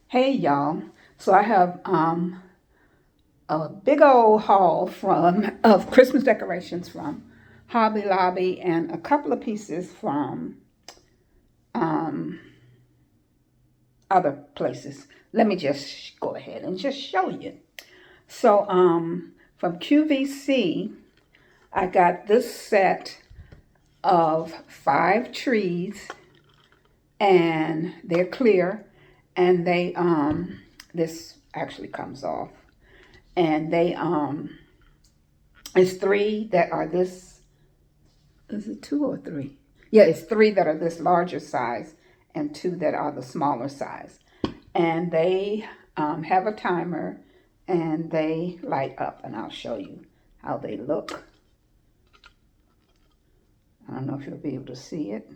Hey y'all. So I have a big old haul from of Christmas decorations from Hobby Lobby and a couple of pieces from um other places. Let me just go ahead and just show you. So from QVC I got this set of 5 trees, and they're clear, and they this actually comes off, and they it's 3 that are this, is it 2 or 3? Yeah, it's 3 that are this larger size and 2 that are the smaller size, and they have a timer, and they light up, and I'll show you how they look. I don't know if you'll be able to see it.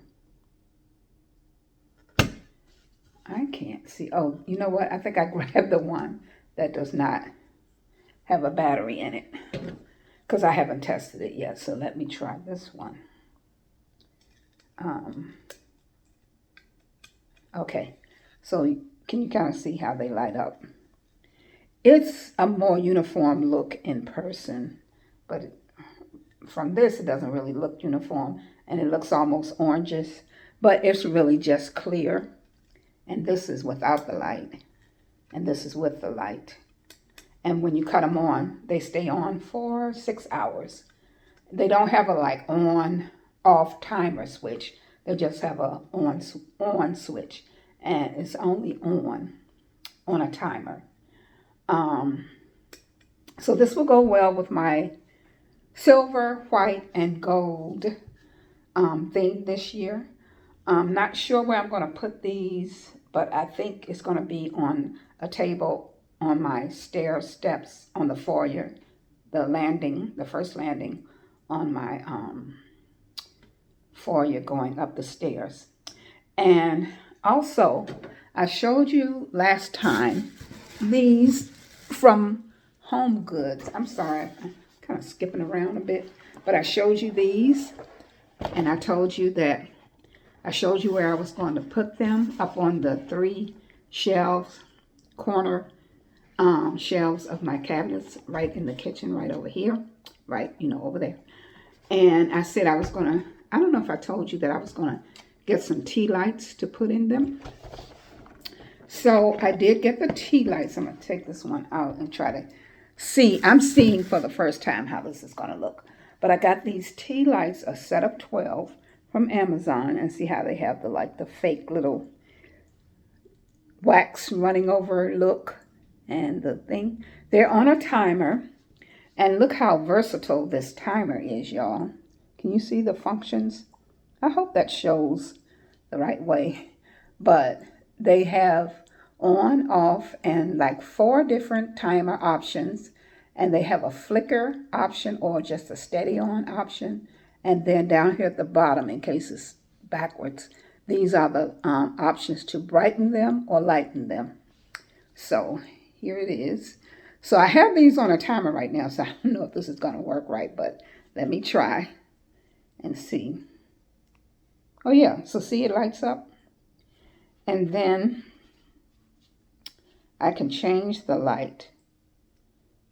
I can't see. Oh, you know what? I think I grabbed the one that does not have a battery in it, because I haven't tested it yet. So let me try this one. Okay, so can you kind of see how they light up? It's a more uniform look in person, but from this it doesn't really look uniform, and it looks almost orangish, but it's really just clear. And this is without the light, and this is with the light. And when you cut them on, they stay on for 6 hours. They don't have a like on off timer switch. They just have a on switch, and it's only on a timer. So this will go well with my silver, white, and gold theme this year. I'm not sure where I'm going to put these, but I think it's going to be on a table on my stair steps on the foyer, the landing, the first landing on my foyer going up the stairs. And also, I showed you last time these from Home Goods. I'm sorry, I'm kind of skipping around a bit, but I showed you these, and I told you that I showed you where I was going to put them, up on the 3 shelves, corner shelves of my cabinets, right in the kitchen, right over here, right, over there. And I said I was going to, I don't know if I told you that I was going to get some tea lights to put in them. So I did get the tea lights. I'm going to take this one out and try to see. I'm seeing for the first time how this is going to look. But I got these tea lights, a set of 12 from Amazon, and see how they have the fake little wax running over look and the thing. They're on a timer, and look how versatile this timer is, y'all. Can you see the functions? I hope that shows the right way. But they have on, off, and like 4 different timer options, and they have a flicker option or just a steady on option. And then down here at the bottom, in case it's backwards, these are the options to brighten them or lighten them. So here it is. So I have these on a timer right now, so I don't know if this is going to work right, but let me try and see. Oh yeah, so see, it lights up. And then I can change the light.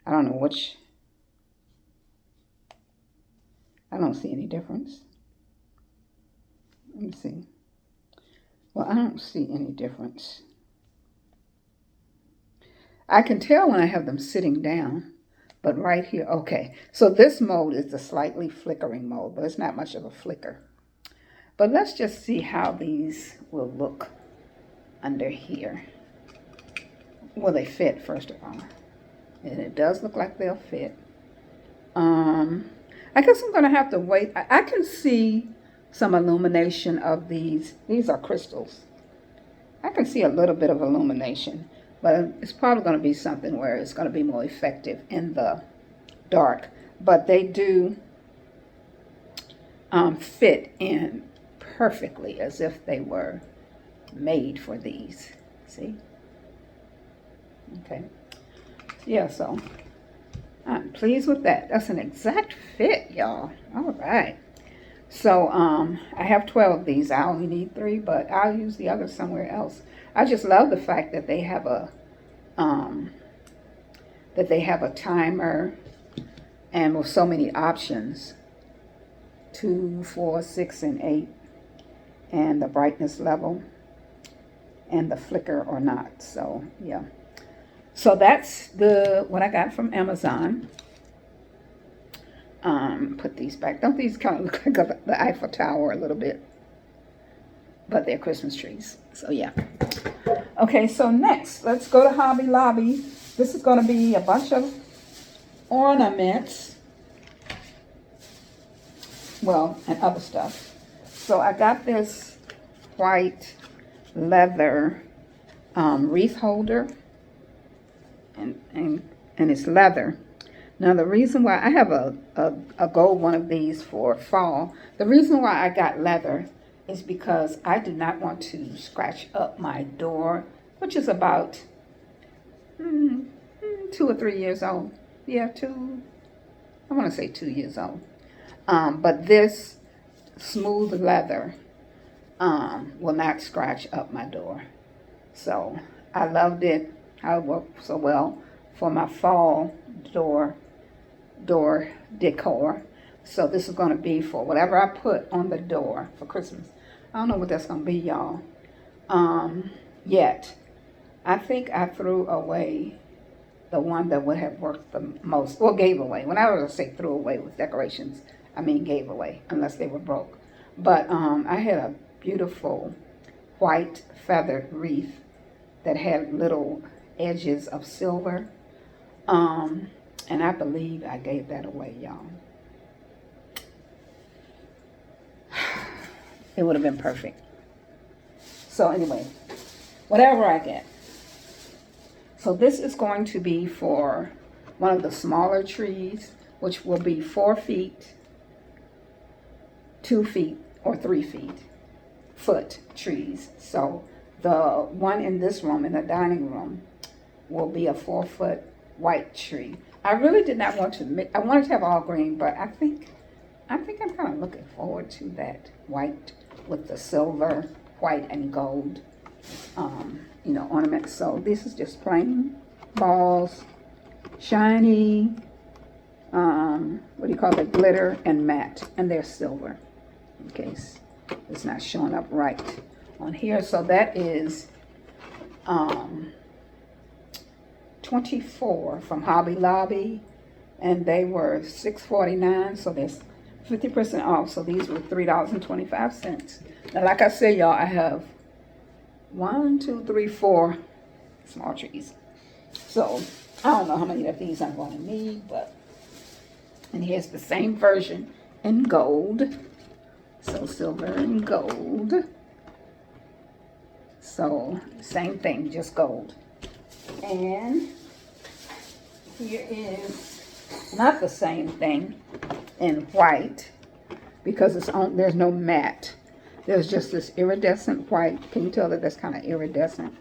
I don't know which. I don't see any difference. Let me see. Well, I don't see any difference. I can tell when I have them sitting down, but right here, okay. So this mode is the slightly flickering mode, but it's not much of a flicker. But let's just see how these will look under here. Will they fit, first of all? And it does look like they'll fit. I guess I'm going to have to wait. I can see some illumination of these. These are crystals. I can see a little bit of illumination, but it's probably going to be something where it's going to be more effective in the dark. But they do fit in perfectly as if they were made for these. See? Okay. Yeah, so I'm pleased with that. That's an exact fit, y'all. All right. So I have 12 of these. I only need 3, but I'll use the others somewhere else. I just love the fact that they have a timer and with so many options, 2, 4, 6, and 8, and the brightness level and the flicker or not. So yeah. So that's what I got from Amazon. Put these back. Don't these kind of look like the Eiffel Tower a little bit? But they're Christmas trees. So yeah. Okay, so next, let's go to Hobby Lobby. This is going to be a bunch of ornaments. Well, and other stuff. So I got this white leather wreath holder. And it's leather. Now the reason why I have a gold one of these for fall, the reason why I got leather is because I do not want to scratch up my door, which is about 2 or 3 years old. Yeah, I want to say 2 years old. But this smooth leather will not scratch up my door. So I loved it. How it worked so well for my fall door decor. So this is going to be for whatever I put on the door for Christmas. I don't know what that's going to be, y'all, yet. I think I threw away the one that would have worked the most, or gave away. When I was say threw away with decorations, I mean gave away, unless they were broke. But I had a beautiful white feathered wreath that had little edges of silver. And I believe I gave that away, y'all. It would have been perfect. So anyway, whatever I get. So this is going to be for one of the smaller trees, which will be 4 feet, 2 feet, or 3 foot trees. So the one in this room, in the dining room, will be a 4-foot white tree. I really did not want to mix. I wanted to have all green, but I think I'm kind of looking forward to that white with the silver, white, and gold, ornaments. So this is just plain balls, shiny, what do you call it, glitter and matte, and they're silver, in case it's not showing up right on here. So that is 24 from Hobby Lobby, and they were $6.49, so there's 50% off. So these were $3.25. Now, like I said, y'all, I have 1, 2, 3, 4 small trees. So I don't know how many of these I'm going to need, but, and here's the same version in gold. So silver and gold. So same thing, just gold. And here is not the same thing in white, because there's no matte. There's just this iridescent white. Can you tell that that's kind of iridescent?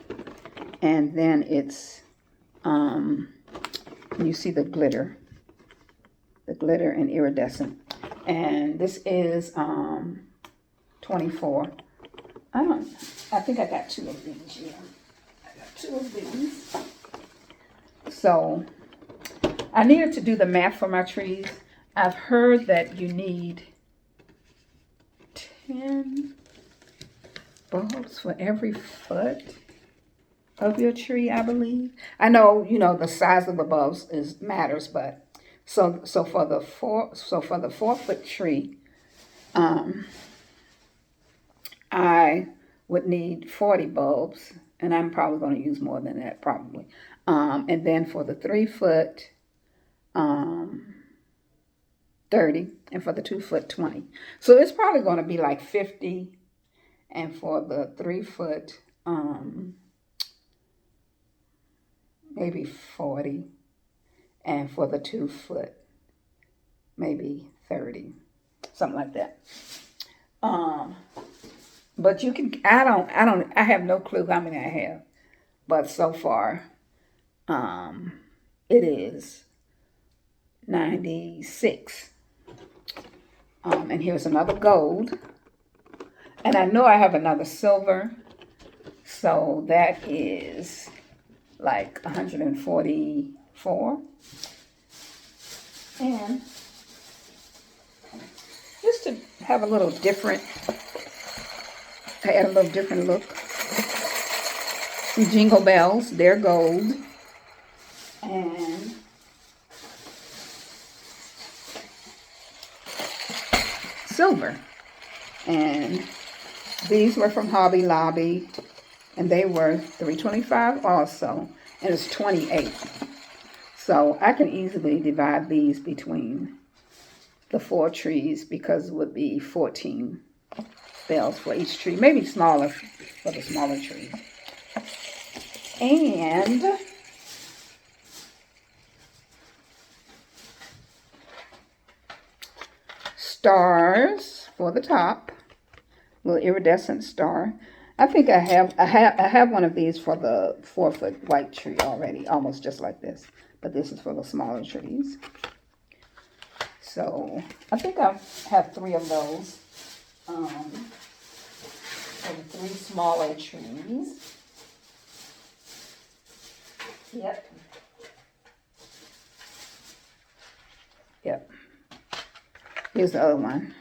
And then it's you see the glitter and iridescent. And this is 24. I think I got 2 of these. Yeah, I got 2 of these. So I needed to do the math for my trees. I've heard that you need 10 bulbs for every foot of your tree, I believe. I know, the size of the bulbs matters, but so for the 4-foot tree, I would need 40 bulbs, and I'm probably going to use more than that, probably. And then for the 3-foot, 30, and for the 2-foot, 20. So it's probably going to be like 50, and for the 3-foot, maybe 40, and for the 2-foot, maybe 30, something like that. But you can, I have no clue how many I have, but so far, it is 96. And here's another gold. And I know I have another silver. So that is like 144. And just to have a little different, I add a little different look. Some Jingle Bells, they're gold. And silver. And these were from Hobby Lobby. And they were $3.25 also. And it's 28. So I can easily divide these between the 4 trees because it would be 14 bells for each tree. Maybe smaller for the smaller trees. And stars for the top. Little iridescent star. I think I have one of these for the 4-foot white tree already, almost just like this. But this is for the smaller trees. So I think I have 3 of those for the 3 smaller trees. Yep. Yep. Here's the other one.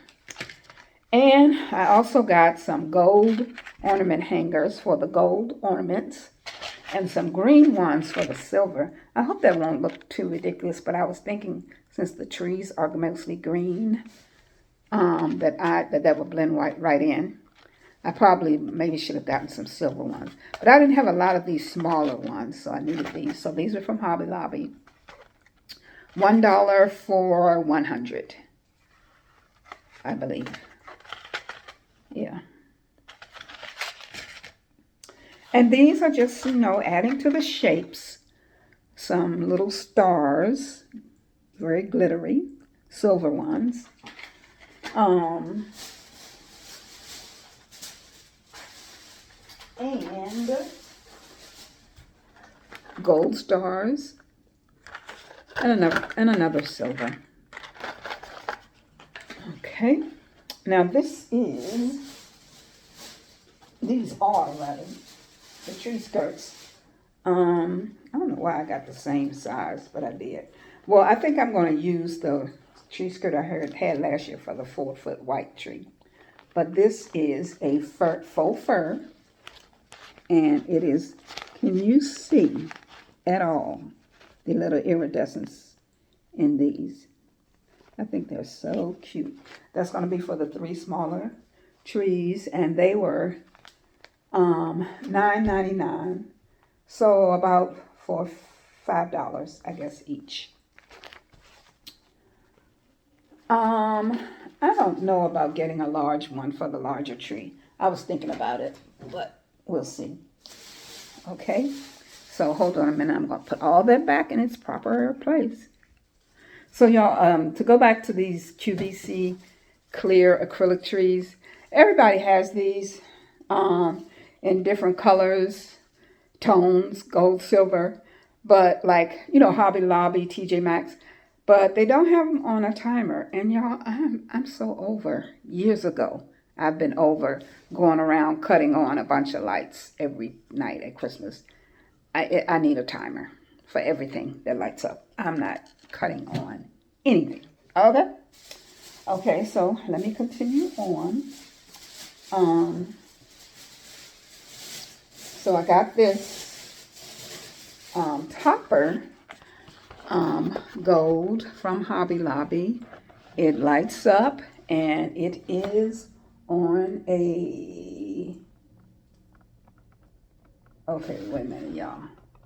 And I also got some gold ornament hangers for the gold ornaments and some green ones for the silver. I hope that won't look too ridiculous, but I was thinking since the trees are mostly green, that would blend right in. I probably maybe should have gotten some silver ones, but I didn't have a lot of these smaller ones, so I needed these. So these are from Hobby Lobby. $1 for 100, I believe. Yeah. And these are just, adding to the shapes. Some little stars, very glittery, silver ones. And gold stars, and another silver. Okay. Now these are the tree skirts. I don't know why I got the same size, but I did. Well, I think I'm going to use the tree skirt I had last year for the 4-foot white tree. But this is a faux fur. And it is, can you see at all the little iridescence in these? I think they're so cute. That's going to be for the 3 smaller trees, and they were $9.99. So about $5, I guess, each. I don't know about getting a large one for the larger tree. I was thinking about it, but we'll see. Okay, so hold on a minute. I'm going to put all that back in its proper place. So y'all, to go back to these QVC clear acrylic trees, everybody has these in different colors, tones, gold, silver, but like, Hobby Lobby, TJ Maxx, but they don't have them on a timer. And y'all, I'm so over. Years ago, I've been over going around cutting on a bunch of lights every night at Christmas. I need a timer for everything that lights up. I'm not cutting on anything. Okay? Okay, so let me continue on. So I got this topper gold from Hobby Lobby. It lights up and it is on a, okay, wait a minute, y'all.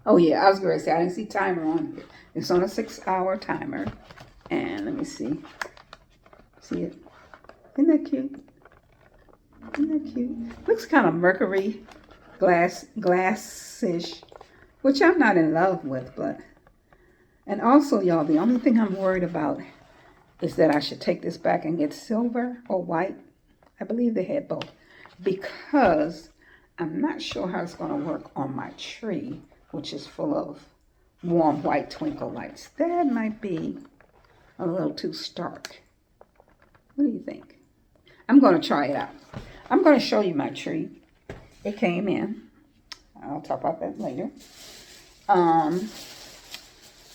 Oh yeah, I was going to say, I didn't see timer on it. It's on a 6-hour timer. And let me see. See it? Isn't that cute? Isn't that cute? Looks kind of mercury glass-ish, which I'm not in love with, but, and also, y'all, the only thing I'm worried about is that I should take this back and get silver or white. I believe they had both, because I'm not sure how it's going to work on my tree, which is full of warm white twinkle lights. That might be a little too stark. What do you think? I'm going to try it out. I'm going to show you my tree. It came in. I'll talk about that later. Um,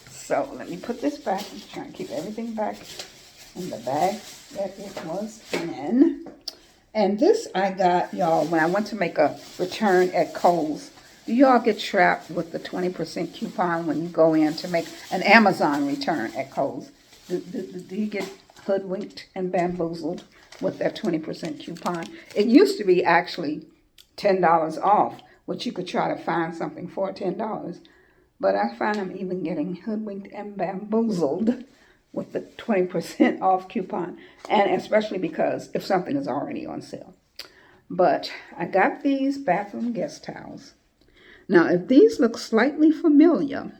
so let me put this back. I'm trying to keep everything back in the bag that it was in. And this I got, y'all, when I went to make a return at Kohl's. Do y'all get trapped with the 20% coupon when you go in to make an Amazon return at Kohl's? Do you get hoodwinked and bamboozled with that 20% coupon? It used to be actually $10 off, which you could try to find something for $10. But I find I'm even getting hoodwinked and bamboozled with the 20% off coupon, and especially because if something is already on sale. But I got these bathroom guest towels. Now, if these look slightly familiar,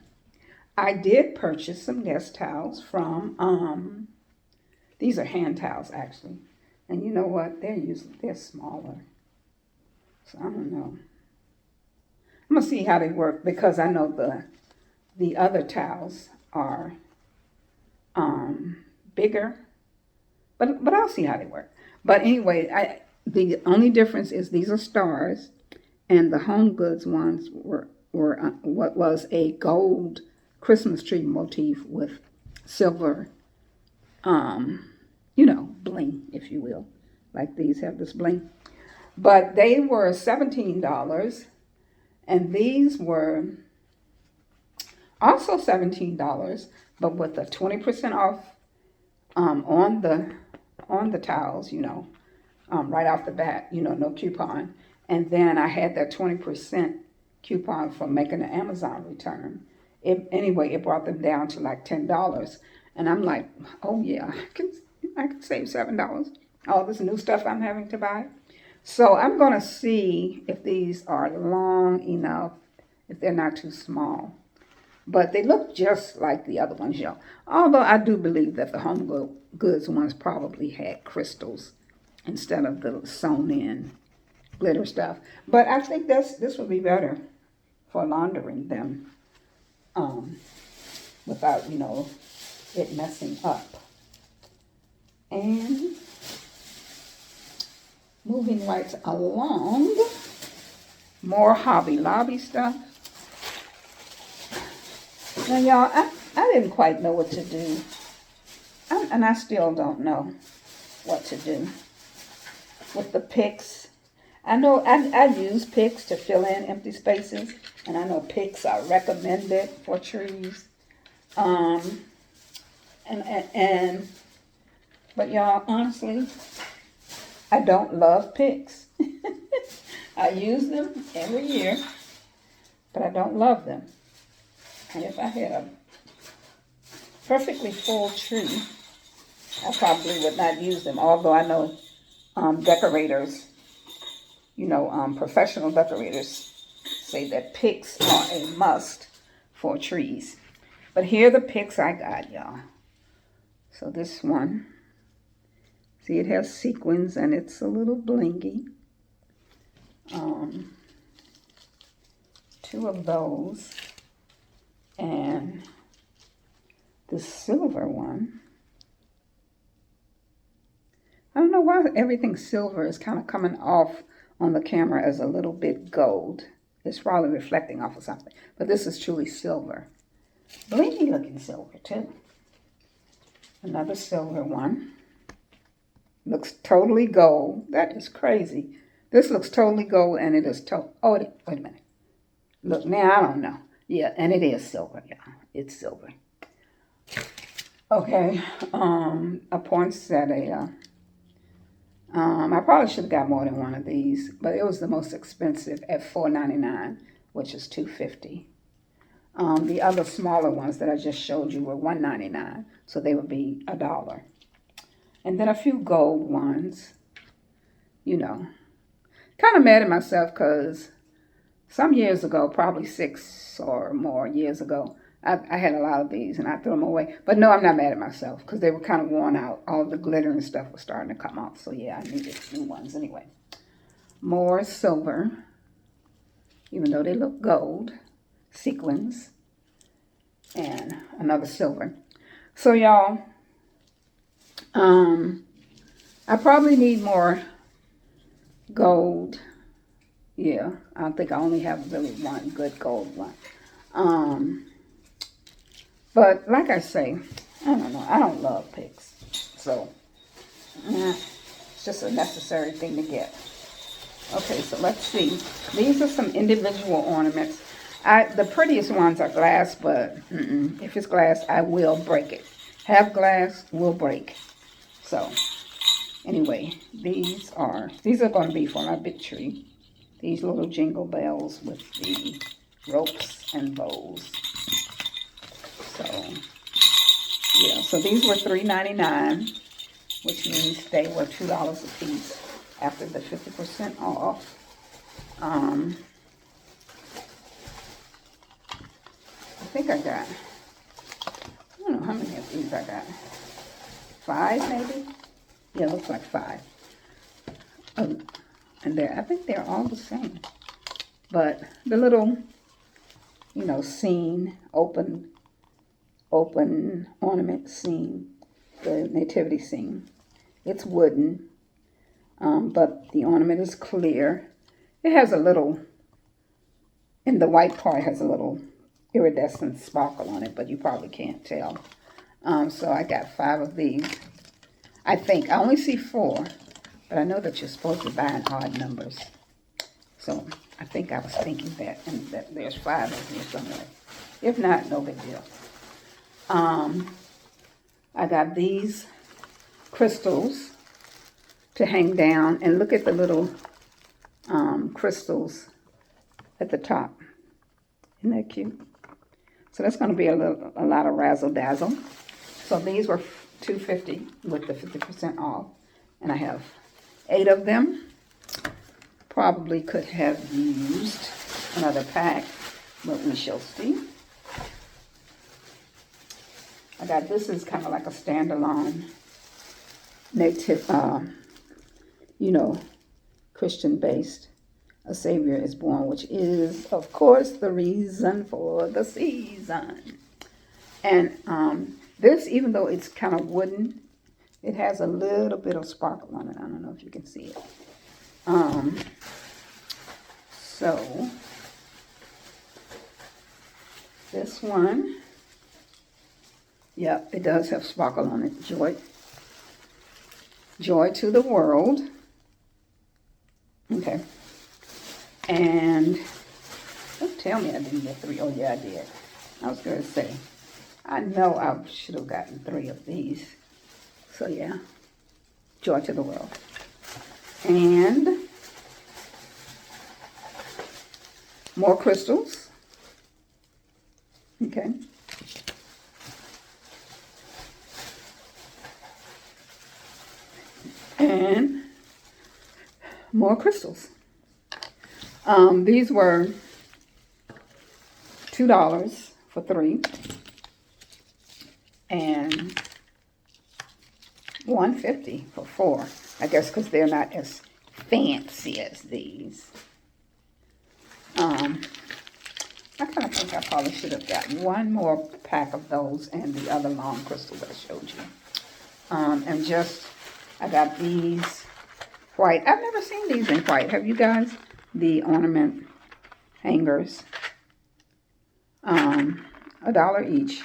I did purchase some guest towels from, these are hand towels actually. And you know what? They're smaller. So I don't know. I'm gonna see how they work because I know the other towels are bigger, but I'll see how they work. But anyway, the only difference is these are stars, and the Home Goods ones were what was a gold Christmas tree motif with silver, bling, if you will, like these have this bling. But they were $17, and these were also $17, but with a 20% off on the towels, right off the bat, no coupon. And then I had that 20% coupon for making an Amazon return. It brought them down to like $10. And I'm like, oh yeah, I can save $7. All this new stuff I'm having to buy. So I'm gonna see if these are long enough, if they're not too small. But they look just like the other ones, y'all. Although I do believe that the Home Goods ones probably had crystals instead of the sewn in glitter stuff. But I think this would be better for laundering them without, it messing up. And moving right along, more Hobby Lobby stuff. Now, y'all, I didn't quite know what to do. And I still don't know what to do with the picks. I know I use picks to fill in empty spaces. And I know picks are recommended for trees. But y'all, honestly, I don't love picks. I use them every year, but I don't love them. And if I had a perfectly full tree, I probably would not use them. Although I know decorators, professional decorators say that picks are a must for trees. But here are the picks I got, y'all. So this one, see, it has sequins and it's a little blingy. Two of those. And the silver one, I don't know why everything silver is kind of coming off on the camera as a little bit gold. It's probably reflecting off of something. But this is truly silver. Blingy looking silver too. Another silver one. Looks totally gold. That is crazy. This looks totally gold and it is wait a minute. Look, now I don't know. Yeah, and it is silver, yeah. It's silver. Okay, a poinsettia. I probably should have got more than one of these, but it was the most expensive at $4.99, which is $2.50. The other smaller ones that I just showed you were $1.99, so they would be $1. And then a few gold ones, Kind of mad at myself because some years ago, probably 6 or more years ago, I had a lot of these and I threw them away. But no, I'm not mad at myself because they were kind of worn out. All the glitter and stuff was starting to come off. So yeah, I needed new ones anyway. More silver, even though they look gold. Sequins. And another silver. So y'all, I probably need more gold Yeah, I think I only have really one good gold one. Um, but like I say, I don't know. I don't love pigs. So, it's just a necessary thing to get. Okay, so let's see. These are some individual ornaments. The prettiest ones are glass, but if it's glass, I will break it. Have glass, will break. So, anyway, these are going to be for my big tree. These little jingle bells with the ropes and bows. So, yeah, so these were $3.99, which means they were $2 a piece after the 50% off. I think I got, I don't know how many of these I got. 5 maybe? Yeah, looks like 5. Oh, and I think they're all the same. But the little, scene, open ornament scene, the nativity scene. It's wooden, but the ornament is clear. It has a little, in the white part has a little iridescent sparkle on it, but you probably can't tell. So I got 5 of these. I think, I only see 4, but I know that you're supposed to buy in odd numbers. So I think I was thinking that, and that there's 5 of here somewhere. If not, no big deal. I got these crystals to hang down, and look at the little crystals at the top. Isn't that cute? So that's going to be a lot of razzle dazzle. So these were $2.50 with the 50% off, and I have 8 of them. Probably could have used another pack, but we shall see. I got, this is kind of like a standalone native, Christian-based. A Savior is born, which is, of course, the reason for the season. And this, even though it's kind of wooden, it has a little bit of sparkle on it. I don't know if you can see it. So, this one, yep, it does have sparkle on it. Joy to the world. Okay. And don't tell me I didn't get 3. Oh, yeah, I did. I was going to say, I know I should have gotten 3 of these. So, yeah, joy to the world. And more crystals. Okay. And more crystals. These were $2 for 3, and $1.50 for 4. I guess because they're not as fancy as these. I kind of think I probably should have gotten one more pack of those and the other long crystals I showed you. And just, I got these white. I've never seen these in white. Have you guys? The ornament hangers. $1 each.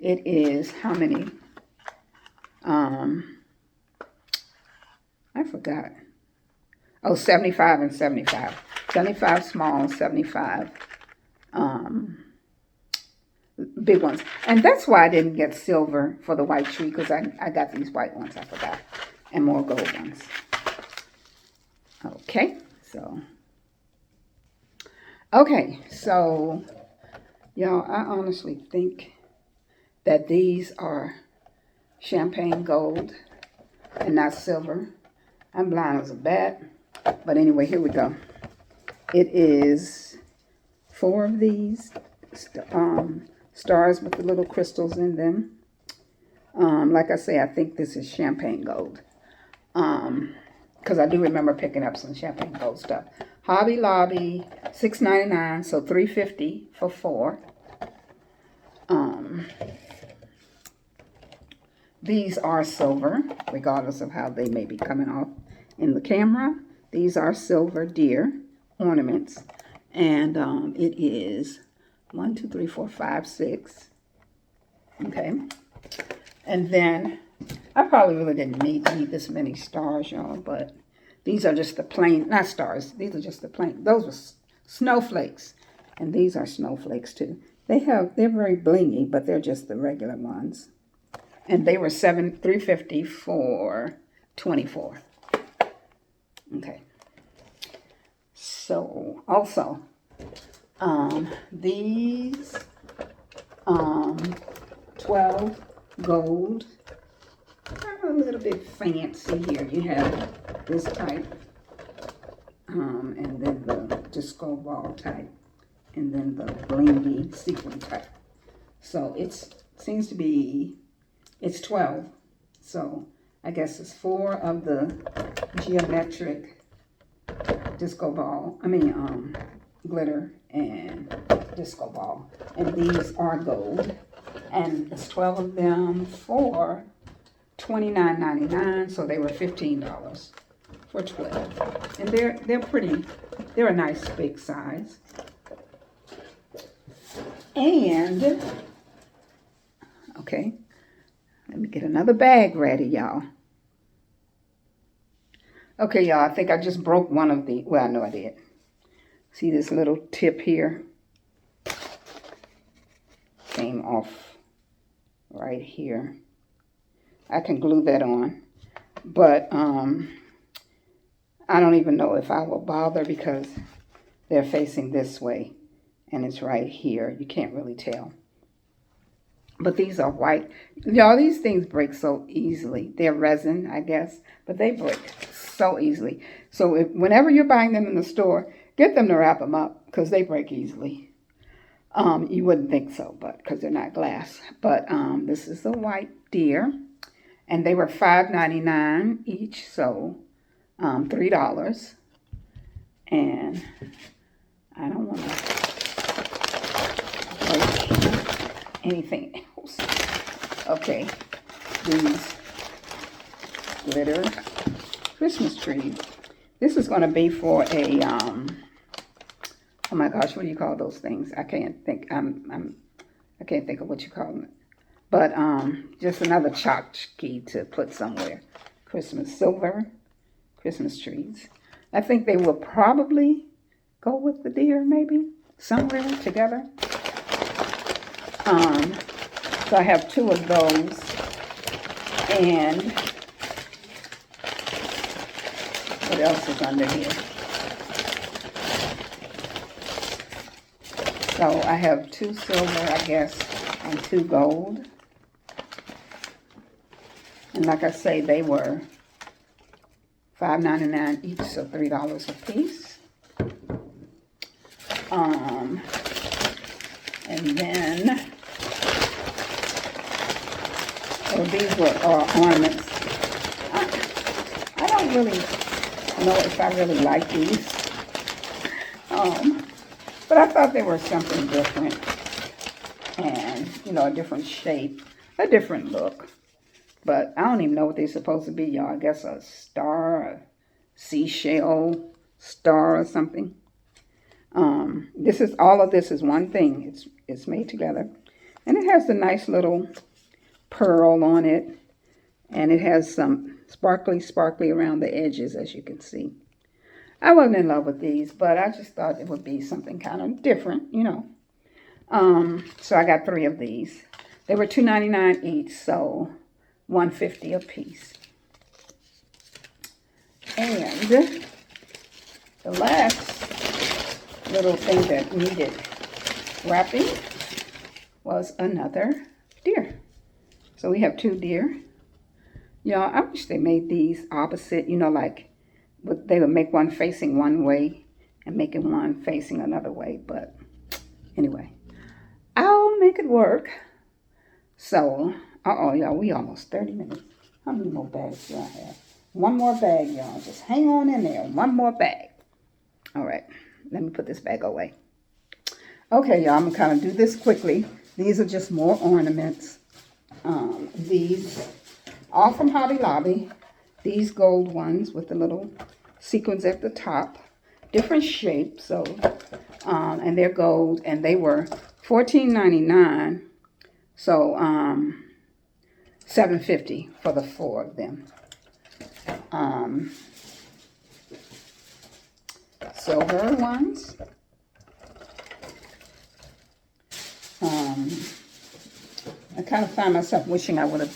It is how many? I forgot. Oh, 75 and 75. 75 small, 75 big ones. And that's why I didn't get silver for the white tree, because I got these white ones, I forgot. And more gold ones. Okay, so. Okay, so, y'all, I honestly think that these are champagne gold and not silver. I'm blind as a bat. But anyway, here we go. It is 4 of these stars with the little crystals in them. Like I say, I think this is champagne gold. Because I do remember picking up some champagne gold stuff. Hobby Lobby, $6.99, so $3.50 for 4. These are silver, regardless of how they may be coming off in the camera. These are silver deer, ornaments. And it is 1, 2, 3, 4, 5, 6. Okay. And then I probably really didn't need this many stars, y'all, but these are just the plain, not stars, these are just the plain, those were snowflakes. And these are snowflakes too. They're very blingy, but they're just the regular ones. And they were $3.50 for 24. Okay. So also, these 12 gold are a little bit fancy here. You have this type, and then the disco ball type, and then the blingy sequin type. So it seems to be, it's 12. So I guess it's 4 of the geometric disco ball, glitter and disco ball. And these are gold. And it's 12 of them for $29.99. So they were $15 for 12. And they're pretty, they're a nice big size. And, okay, let me get another bag ready, y'all. Okay, y'all, I think I just broke one of the, well, I know I did. See this little tip here? Came off right here. I can glue that on. But I don't even know if I will bother because they're facing this way. And it's right here. You can't really tell. But these are white. Y'all, these things break so easily. They're resin, I guess. But they break so easily. So whenever you're buying them in the store, get them to wrap them up because they break easily. You wouldn't think so, but because they're not glass. But this is the white deer. And they were $5.99 each. So $3. And I don't want to anything else. Okay, these glitter Christmas trees. This is going to be for a oh my gosh, what do you call those things? I can't think. I can't think of what you call them. But just another tchotchke to put somewhere. Christmas silver Christmas trees. I think they will probably go with the deer, maybe somewhere together. So I have 2 of those, and what else is under here? So I have 2 silver, I guess, and 2 gold. And like I say, they were $5.99 each, so $3 a piece. And then, oh, these were ornaments. I don't really know if I really like these. But I thought they were something different. And, you know, a different shape, a different look. But I don't even know what they're supposed to be, y'all. I guess a star, a seashell star or something. All of this is one thing. It's made together. And it has a nice little pearl on it. And it has some sparkly around the edges, as you can see. I wasn't in love with these, but I just thought it would be something kind of different, you know. So I got 3 of these. They were $2.99 each, so $1.50 a piece. And the last little thing that needed wrapping was another deer. So we have 2 deer. Y'all, I wish they made these opposite, you know, like they would make one facing one way and making one facing another way. But anyway, I'll make it work. So, y'all, we almost 30 minutes. How many more bags do I have? One more bag, y'all. Just hang on in there. One more bag. All right. Let me put this bag away. Okay, y'all. I'm going to kind of do this quickly. These are just more ornaments. These, all from Hobby Lobby. These gold ones with the little sequins at the top. different shapes. So, and they're gold, and they were $14.99. So, $7.50 for the 4 of them. Silver ones. I kind of find myself wishing I would have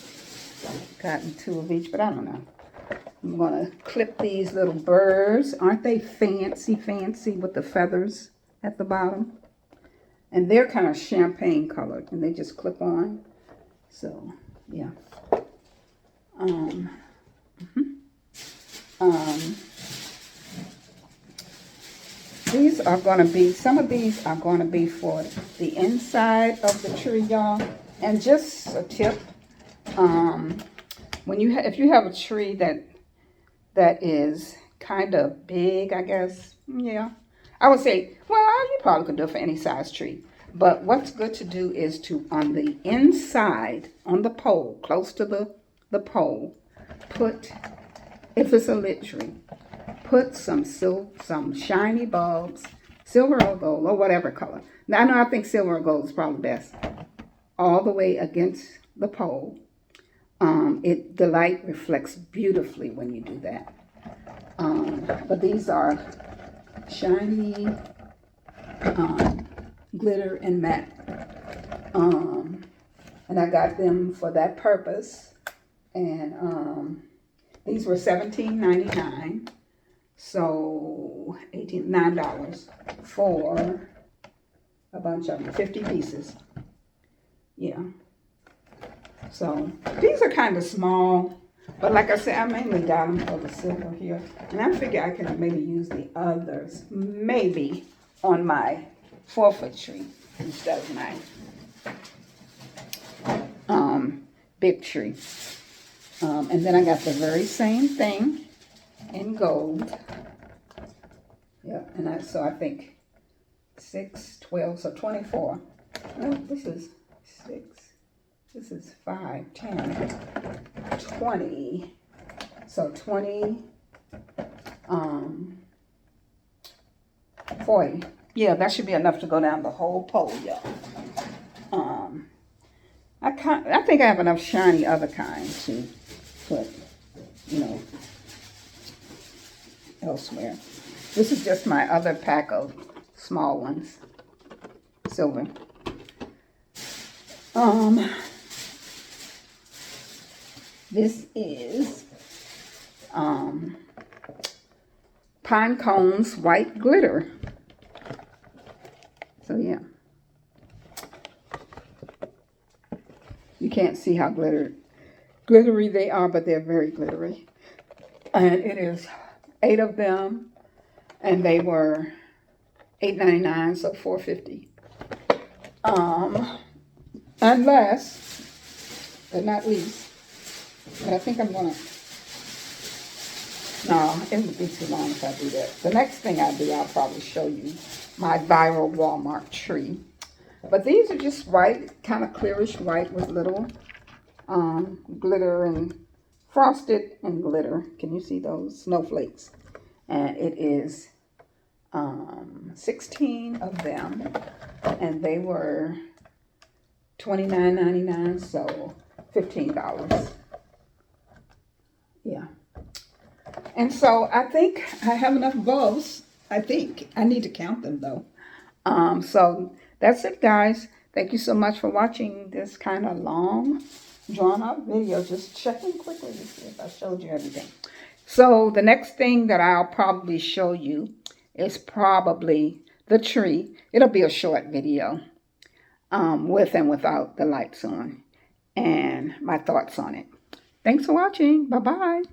gotten 2 of each, but I don't know. I'm going to clip these little birds. Aren't they fancy, fancy with the feathers at the bottom? And they're kind of champagne colored, and they just clip on. So, yeah. These are going to be, some of these are going to be for the inside of the tree, y'all. And just a tip, when you if you have a tree that is kind of big, I guess, yeah, I would say, well, you probably could do it for any size tree. But what's good to do is to, on the inside, on the pole, close to the pole, put, if it's a lit tree, put some shiny bulbs, silver or gold, or whatever color. Now, I think silver or gold is probably best. All the way against the pole. The light reflects beautifully when you do that. But these are shiny, glitter and matte. And I got them for that purpose. And these were $17.99. So $9 for a bunch of them, 50 pieces. Yeah. So these are kind of small, but like I said, I mainly got them for the silver here. And I figure I can maybe use the others, maybe on my 4-foot tree instead of my big tree. And then I got the very same thing in gold. Yeah, and so I think 6, 12, so 24. No, this is 6. This is 5, 10, 20. So 20, 40. Yeah, that should be enough to go down the whole pole, y'all. I think I have enough shiny other kinds to put, elsewhere. This is just my other pack of small ones, silver. This is pine cones white glitter. So yeah, you can't see how glittery they are, but they're very glittery. And it is 8 of them, and they were $8.99, so $4.50. Unless, but not least, but I think I'm gonna, no, it would be too long if I do that. The next thing I do, I'll probably show you my viral Walmart tree. But these are just white, kind of clearish white with little glitter and frosted and glitter. Can you see those snowflakes? And it is 16 of them, and they were $29.99, so $15. Yeah. And so I think I have enough bulbs. I think I need to count them though. So that's it, guys. Thank you so much for watching this kind of long, drawn out video. Just checking quickly to see if I showed you everything. So the next thing that I'll probably show you is probably the tree. It'll be a short video with and without the lights on and my thoughts on it. Thanks for watching. Bye-bye.